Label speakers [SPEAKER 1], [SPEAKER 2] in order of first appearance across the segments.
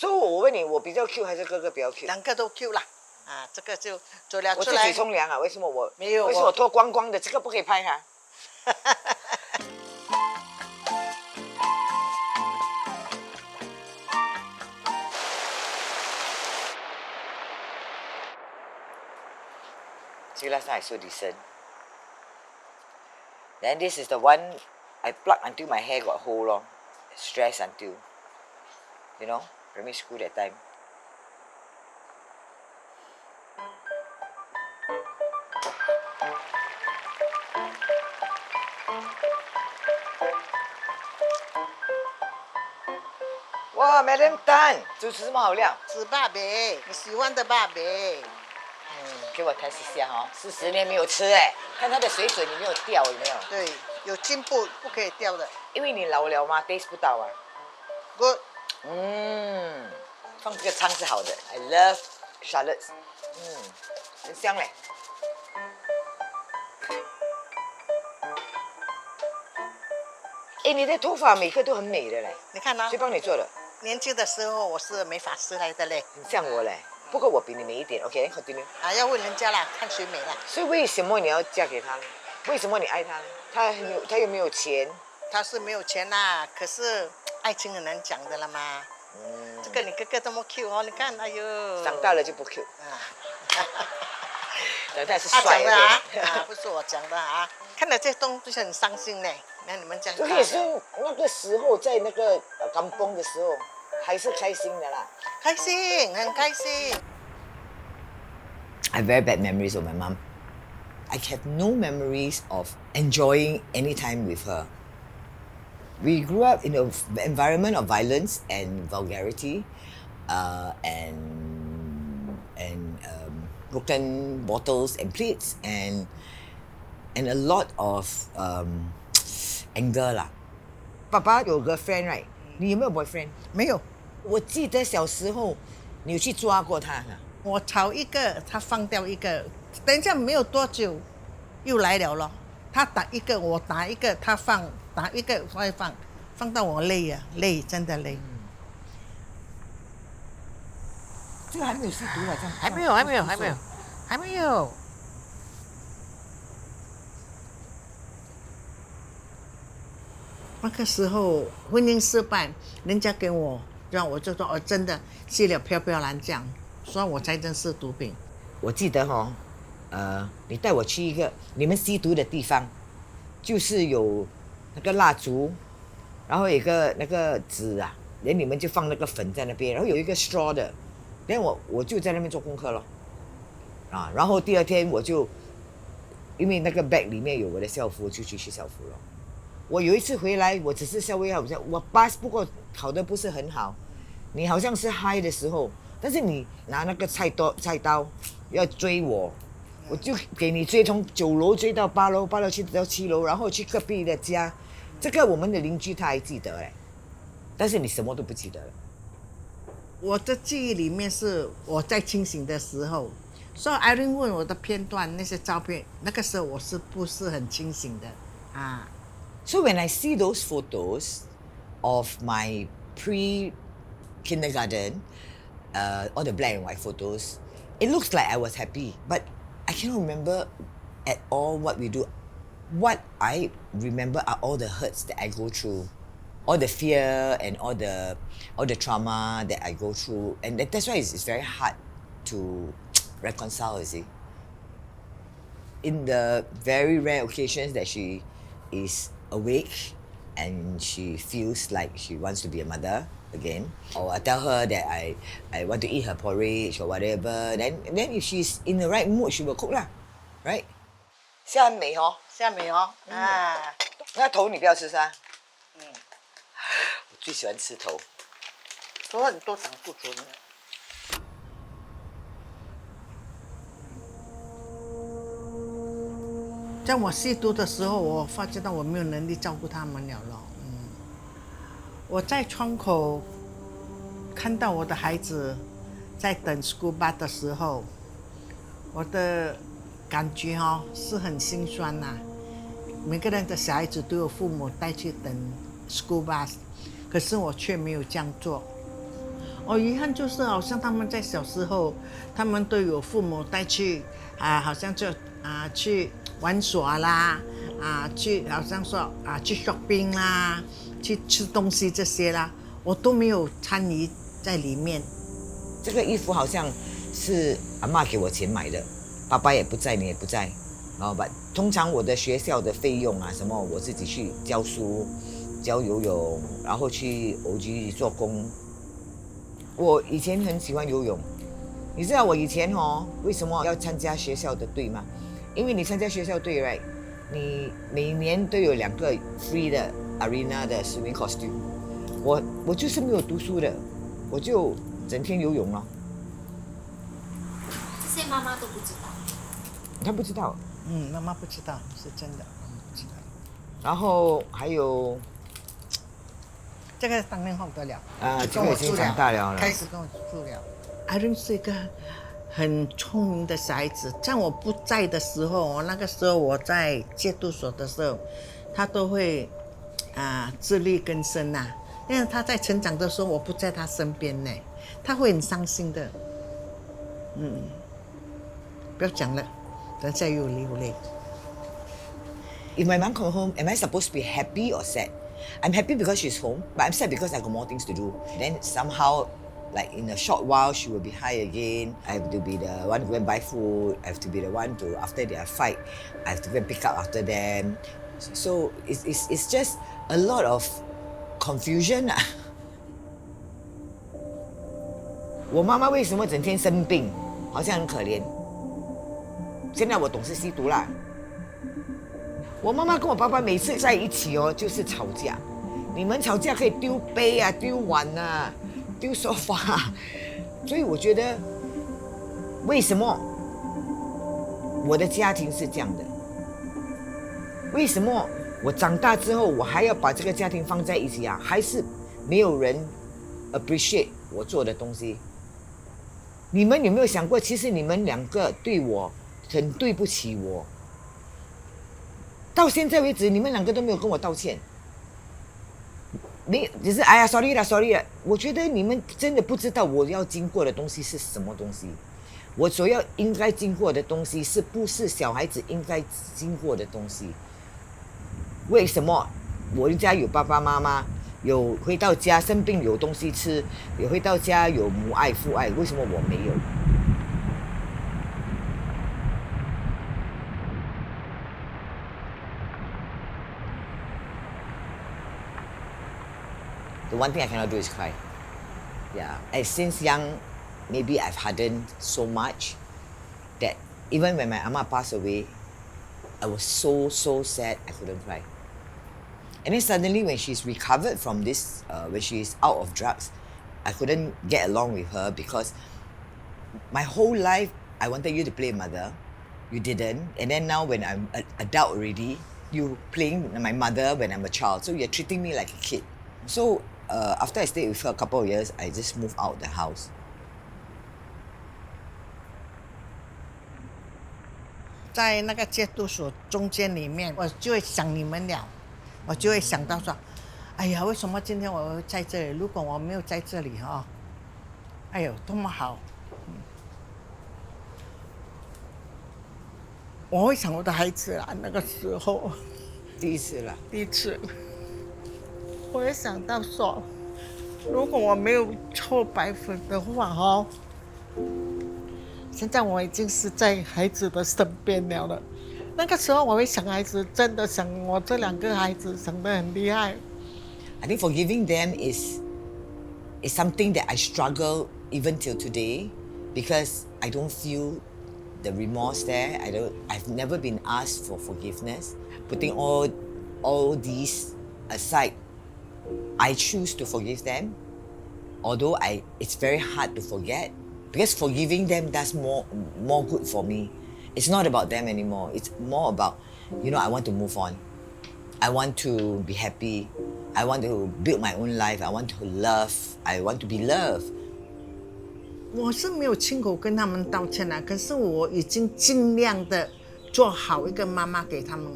[SPEAKER 1] 所以我问你，我比较 Q 还是哥哥比较 Q？
[SPEAKER 2] 两个都 Q 啦。啊，这个就走了
[SPEAKER 1] 我自
[SPEAKER 2] 出来。
[SPEAKER 1] 己冲凉啊，为什么我
[SPEAKER 2] 没有？
[SPEAKER 1] 为什么我脱光光的？这个不可以拍哈、See, last night I so decent. Then this is the one I pluck until my hair got hole long. Stress until, you know, primary school that time. Wow, Madam Tan，主持这么好料，
[SPEAKER 2] 吃爸呗，你喜欢的爸呗。
[SPEAKER 1] 给我台试下哈，40年没有吃哎，看它的水准有没有掉，有没有？
[SPEAKER 2] 对，有进步，不可以掉的。
[SPEAKER 1] 因为你老了嘛 ，taste 不到啊。
[SPEAKER 2] Good。
[SPEAKER 1] 放这个汤是好的。I love shallots，很香嘞。哎，你的头发每个都很美的嘞，
[SPEAKER 2] 你看呢？
[SPEAKER 1] 谁帮你做的？
[SPEAKER 2] 年轻的时候我是美发师来的嘞。
[SPEAKER 1] 很像我嘞，不过我比你美一点。OK，continue。
[SPEAKER 2] 啊，要问人家啦，看谁美啦。
[SPEAKER 1] 所以为什么你要嫁给他呢？为什么你爱他呢？他又没有钱。
[SPEAKER 2] 他是没有钱啦，可是爱情很难讲的了嘛。这个你哥哥这么 Q 哦，你看，哎呦。
[SPEAKER 1] 长大了就不 Q。长大是
[SPEAKER 2] 他
[SPEAKER 1] 帅
[SPEAKER 2] 讲的啊，不是我讲的啊。看了这东西很伤心嘞，那你们讲。
[SPEAKER 1] 所以是那个时候在那个kampung的时候，还是开心的啦。
[SPEAKER 2] 开心，很开心。
[SPEAKER 1] I have very bad memories of my mom. I have no memories of enjoying any time with her. We grew up in an environment of violence and vulgarity, and broken bottles and plates, and a lot of anger 啦。爸爸有个 friend right？ 你有没有 boyfriend？
[SPEAKER 2] 没有。
[SPEAKER 1] 我记得小时候你有去抓过他呢。
[SPEAKER 2] 我吵一个，他放掉一个，等一下没有多久，又来了咯。他打一个，我打一个，他放，打一个再放，放到我累啊，累，真的累。
[SPEAKER 1] 这个还没有吸毒啊，这样。
[SPEAKER 2] 还没有。那个时候婚姻失败，人家给我，让我就说哦，真的吸了飘飘然这样，所以我才认识毒品。
[SPEAKER 1] 我记得你带我去一个你们吸毒的地方，就是有那个蜡烛，然后有一个那个纸啊，连你们就放那个粉在那边，然后有一个 straw 的，连我就在那边做功课咯，然后第二天我就因为那个 bag 里面有我的校服，就去校服咯。我有一次回来，我只是稍微好像我 pass， 不过考得不是很好。你好像是 high 的时候，但是你拿那个菜刀要追我，我就给你追，从9楼追到8楼，8楼去到7楼，然后去隔壁的家。这个我们的邻居他还记得哎，但是你什么都不记得了。
[SPEAKER 2] 我的记忆里面是我在清醒的时候，所以 Irene 问我的片段那些照片，那个时候我是不是很清醒的啊？
[SPEAKER 1] So when I see those photos of my pre-kindergarten, all the black and white photos, it looks like I was happy, but I cannot remember at all what we do. What I remember are all the hurts that I go through, all the fear and all the trauma that I go through, and that's why it's very hard to reconcile. You see, in the very rare occasions that she is awake and she feels like she wants to be a mother again, or I tell her that I want to eat her porridge or whatever, then if she's in the right mood, she will cook lah, right? 虾很美哦，
[SPEAKER 2] 下面哦，
[SPEAKER 1] 那头你不要吃噻。我最喜欢吃头。
[SPEAKER 2] 头很多长不准的。在我吸毒的时候，我发觉到我没有能力照顾他们了咯。我在窗口看到我的孩子在等 school bus 的时候，我的感觉是很心酸呐。每个人的小孩子都有父母带去等 school bus， 可是我却没有这样做。遗憾就是好像他们在小时候，他们都有父母带去好像就去玩耍啦，去好像说去 shopping 啦，去吃东西这些啦，我都没有参与在里面。
[SPEAKER 1] 这个衣服好像是阿嬷给我钱买的，爸爸也不在，你也不在，然后通常我的学校的费用什么我自己去教书、教游泳，然后去 OG 做工。我以前很喜欢游泳，你知道我以前为什么要参加学校的队吗？因为你参加学校队 ，right， 你每年都有2个 free 的 arena 的 swimming costume。我就是没有读书的，我就整天游泳了。
[SPEAKER 3] 这些妈妈都不知道。
[SPEAKER 1] 她不知道。
[SPEAKER 2] 妈妈不知道，是真的，不知道。
[SPEAKER 1] 然后还有。
[SPEAKER 2] 这个当年好得了
[SPEAKER 1] 这个已经长大了，
[SPEAKER 2] 开始跟我住了。阿伦是一个很聪明的小孩子，在我不在的时候，那个时候我在戒毒所的时候，他都会自力更生呐。因为他在成长的时候，我不在他身边呢，他会很伤心的。不要讲了，等下又流泪。
[SPEAKER 1] If my mom come home, am I supposed to be happy or sad? I'm happy because she's home, but I'm sad because I got more things to do. Then somehow, like in a short while, she will be high again. I have to be the one to go and buy food. I have to be the one to, after their fight, I have to go and pick up after them. So it's just a lot of confusion. 我妈妈为什么整天生病，好像很可怜。现在我懂是吸毒啦。我妈妈跟我爸爸每次在一起就是吵架。你们吵架可以丢杯丢碗丢沙发，所以我觉得为什么我的家庭是这样的？为什么我长大之后我还要把这个家庭放在一起还是没有人 appreciate 我做的东西？你们有没有想过，其实你们2个对我很对不起我？到现在为止，你们2个都没有跟我道歉。只是哎呀 ，sorry 啦 ，sorry 啦。我觉得你们真的不知道我要经过的东西是什么东西。我所要应该经过的东西，是不是小孩子应该经过的东西？为什么我的家有爸爸妈妈，有回到家生病有东西吃，有回到家有母爱父爱，为什么我没有？The one thing I cannot do is cry. Yeah, and since young, maybe I've hardened so much that even when my ama passed away, I was so sad I couldn't cry. And then suddenly when she's recovered from this, when she's out of drugs, I couldn't get along with her because my whole life I wanted you to play mother, you didn't, and then now when I'm an adult already, you playing my mother when I'm a child, so you're treating me like a kid. So after I stayed with her a couple of years, I just moved out of the house.
[SPEAKER 2] 在那个戒毒所中间里面，我就会想你们俩，我就会想到说，哎呀，为什么今天我会在这里？如果我没有在这里哎呦，多么好！我会想我的孩子啦，那个时候
[SPEAKER 1] 第一次，
[SPEAKER 2] 我也想到说，如果我没有抽白粉的话现在我已经是在孩子的身边了。那个时候我会想孩子，真的想我这2个孩子想得很厉害。
[SPEAKER 1] I think forgiving them is something that I struggle even till today because I don't feel the remorse there. I've never been asked for forgiveness. Putting all these aside, I choose to forgive them. Although it's very hard to forget because forgiving them does more good for me. It's not about them anymore. It's more about, I want to move on. I want to be happy. I want to build my own life. I want to love. I want to be loved.
[SPEAKER 2] 我是没有亲口跟他们道歉可是我已经尽量的做好一个妈妈给他们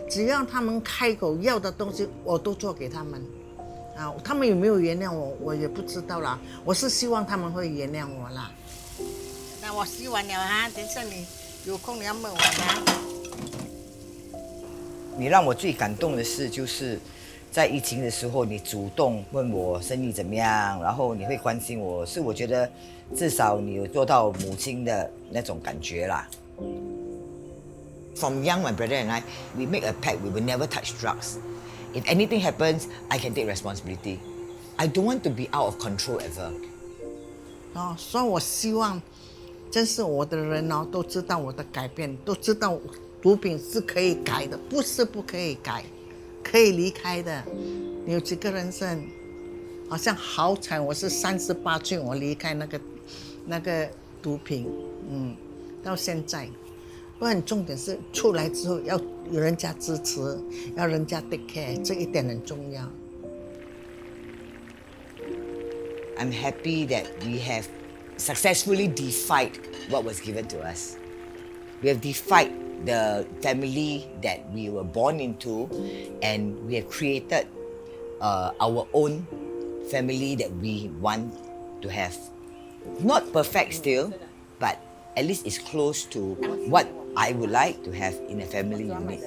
[SPEAKER 2] 只要他们开口要的东西，我都做给他们。啊，他们有没有原谅我，我也不知道啦。我是希望他们会原谅我啦。那我洗完了哈，等下你有空你要问我啦。
[SPEAKER 1] 你让我最感动的事就是在疫情的时候，你主动问我生意怎么样，然后你会关心我，是我觉得至少你有做到母亲的那种感觉啦。From young, my brother and I, we make a pact we will never touch drugs. If anything happens, I can take responsibility. I don't want to be out of control ever.
[SPEAKER 2] 哦，所以我希望，真是我的人哦，都知道我的改变，都知道毒品是可以改的，不是不可以改，可以离开的。你有几个人生？好像好惨，我是38岁我离开那个毒品，到现在。不过很重点是出来之后要有人家支持，要人家 take care， 这一点很重要。
[SPEAKER 1] I'm happy that we have successfully defied what was given to us. We have defied the family that we were born into, and we have created our own family that we want to have. Not perfect still, but at least it's close to what I would like to have in a family unit.